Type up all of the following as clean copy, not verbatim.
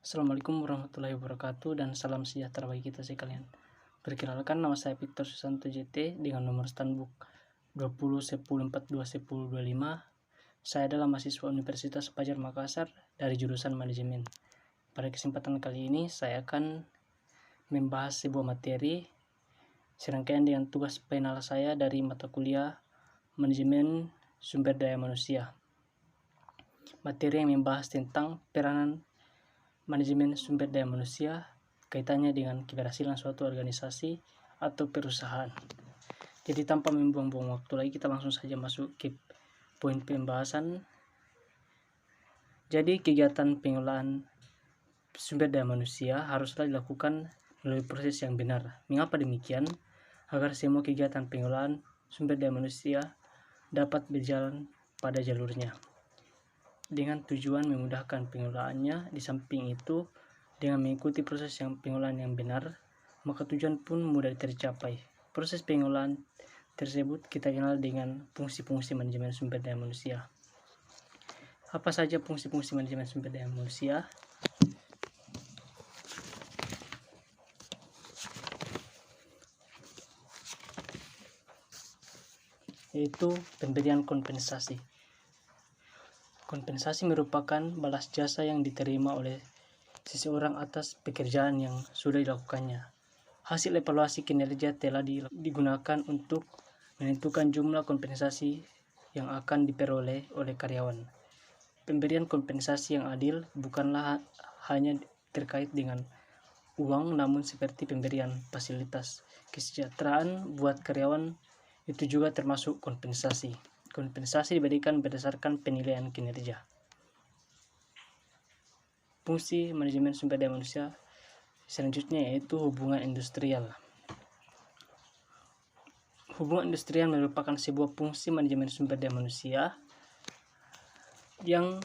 Assalamualaikum warahmatullahi wabarakatuh dan salam sejahtera bagi kita sekalian. Perkenalkan, nama saya Victor Susanto JT dengan nomor standbook 2010421025. Saya adalah mahasiswa Universitas Fajar Makassar dari jurusan manajemen. Pada kesempatan kali ini saya akan membahas sebuah materi serangkaian dengan tugas final saya dari mata kuliah manajemen sumber daya manusia. Materi yang membahas tentang peranan manajemen sumber daya manusia kaitannya dengan keberhasilan suatu organisasi atau perusahaan. Jadi tanpa membuang-buang waktu lagi, kita langsung saja masuk ke poin pembahasan. Jadi kegiatan pengelolaan sumber daya manusia haruslah dilakukan melalui proses yang benar. Mengapa demikian? Agar semua kegiatan pengelolaan sumber daya manusia dapat berjalan pada jalurnya, dengan tujuan memudahkan pengelolaannya. Di samping itu, dengan mengikuti proses pengelolaan yang benar, maka tujuan pun mudah tercapai. Proses pengelolaan tersebut kita kenal dengan fungsi-fungsi manajemen sumber daya manusia. Apa saja fungsi-fungsi manajemen sumber daya manusia? Yaitu pemberian kompensasi. Kompensasi merupakan balas jasa yang diterima oleh seseorang atas pekerjaan yang sudah dilakukannya. Hasil evaluasi kinerja telah digunakan untuk menentukan jumlah kompensasi yang akan diperoleh oleh karyawan. Pemberian kompensasi yang adil bukanlah hanya terkait dengan uang, namun seperti pemberian fasilitas kesejahteraan buat karyawan itu juga termasuk kompensasi. Kompensasi diberikan berdasarkan penilaian kinerja. Fungsi manajemen sumber daya manusia selanjutnya yaitu hubungan industrial. Hubungan industrial merupakan sebuah fungsi manajemen sumber daya manusia yang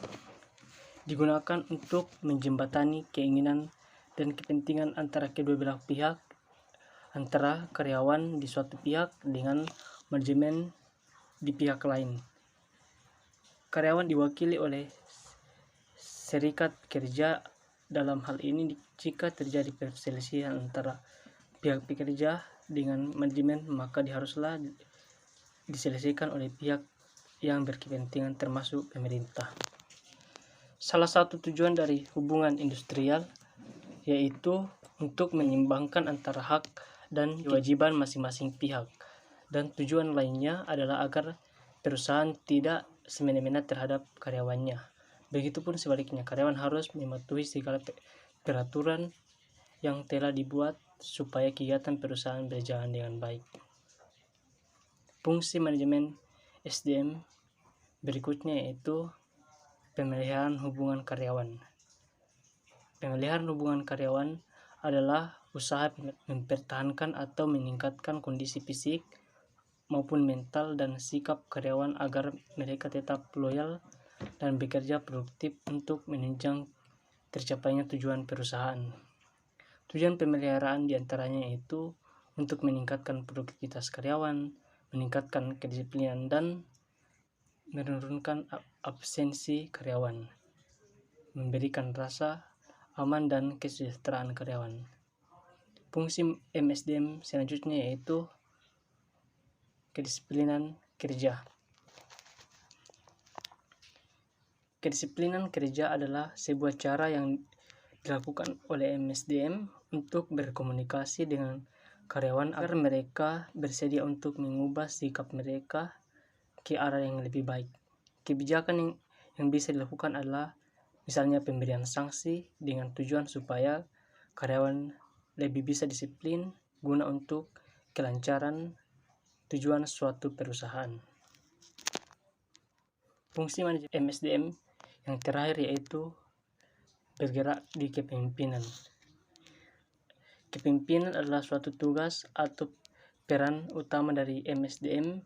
digunakan untuk menjembatani keinginan dan kepentingan antara kedua belah pihak, antara karyawan di suatu pihak dengan manajemen di pihak lain. Karyawan diwakili oleh serikat kerja. Dalam hal ini, jika terjadi perselisihan antara pihak pekerja dengan manajemen, maka haruslah diselesaikan oleh pihak yang berkepentingan termasuk pemerintah. Salah satu tujuan dari hubungan industrial yaitu untuk menyeimbangkan antara hak dan kewajiban masing-masing pihak. Dan tujuan lainnya adalah agar perusahaan tidak semena-mena terhadap karyawannya. Begitupun sebaliknya, karyawan harus mematuhi segala peraturan yang telah dibuat supaya kegiatan perusahaan berjalan dengan baik. Fungsi manajemen SDM berikutnya yaitu pemeliharaan hubungan karyawan. Pemeliharaan hubungan karyawan adalah usaha mempertahankan atau meningkatkan kondisi fisik maupun mental dan sikap karyawan agar mereka tetap loyal dan bekerja produktif untuk menunjang tercapainya tujuan perusahaan. Tujuan pemeliharaan diantaranya yaitu untuk meningkatkan produktivitas karyawan, meningkatkan kedisiplinan, dan menurunkan absensi karyawan, memberikan rasa aman dan kesejahteraan karyawan. Fungsi MSDM selanjutnya yaitu kedisiplinan kerja. Kedisiplinan kerja adalah sebuah cara yang dilakukan oleh MSDM untuk berkomunikasi dengan karyawan agar mereka bersedia untuk mengubah sikap mereka ke arah yang lebih baik. Kebijakan yang bisa dilakukan adalah misalnya pemberian sanksi dengan tujuan supaya karyawan lebih bisa disiplin guna untuk kelancaran tujuan suatu perusahaan. Fungsi manajemen MSDM yang terakhir yaitu bergerak di kepemimpinan. Kepemimpinan adalah suatu tugas atau peran utama dari MSDM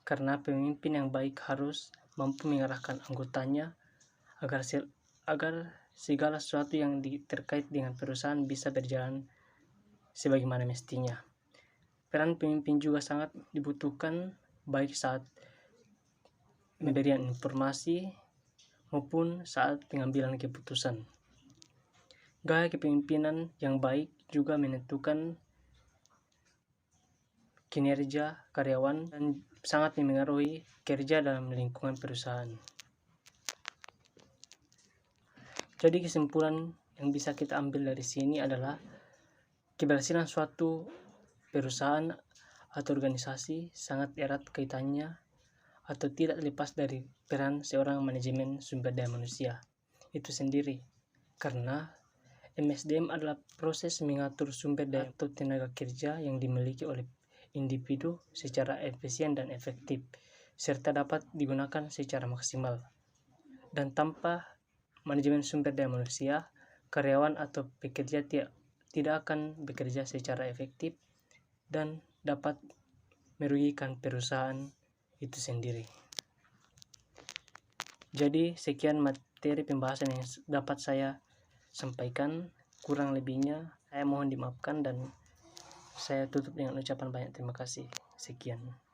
karena pemimpin yang baik harus mampu mengarahkan anggotanya agar segala sesuatu yang terkait dengan perusahaan bisa berjalan sebagaimana mestinya. Peran pemimpin juga sangat dibutuhkan baik saat pemberian informasi maupun saat pengambilan keputusan. Gaya kepemimpinan yang baik juga menentukan kinerja karyawan dan sangat memengaruhi kerja dalam lingkungan perusahaan. Jadi kesimpulan yang bisa kita ambil dari sini adalah keberhasilan suatu perusahaan atau organisasi sangat erat kaitannya atau tidak lepas dari peran seorang manajemen sumber daya manusia itu sendiri. Karena MSDM adalah proses mengatur sumber daya atau tenaga kerja yang dimiliki oleh individu secara efisien dan efektif, serta dapat digunakan secara maksimal. Dan tanpa manajemen sumber daya manusia, karyawan atau pekerja tidak akan bekerja secara efektif dan dapat merugikan perusahaan itu sendiri. Jadi sekian materi pembahasan yang dapat saya sampaikan, kurang lebihnya saya mohon dimaafkan dan saya tutup dengan ucapan banyak terima kasih. Sekian.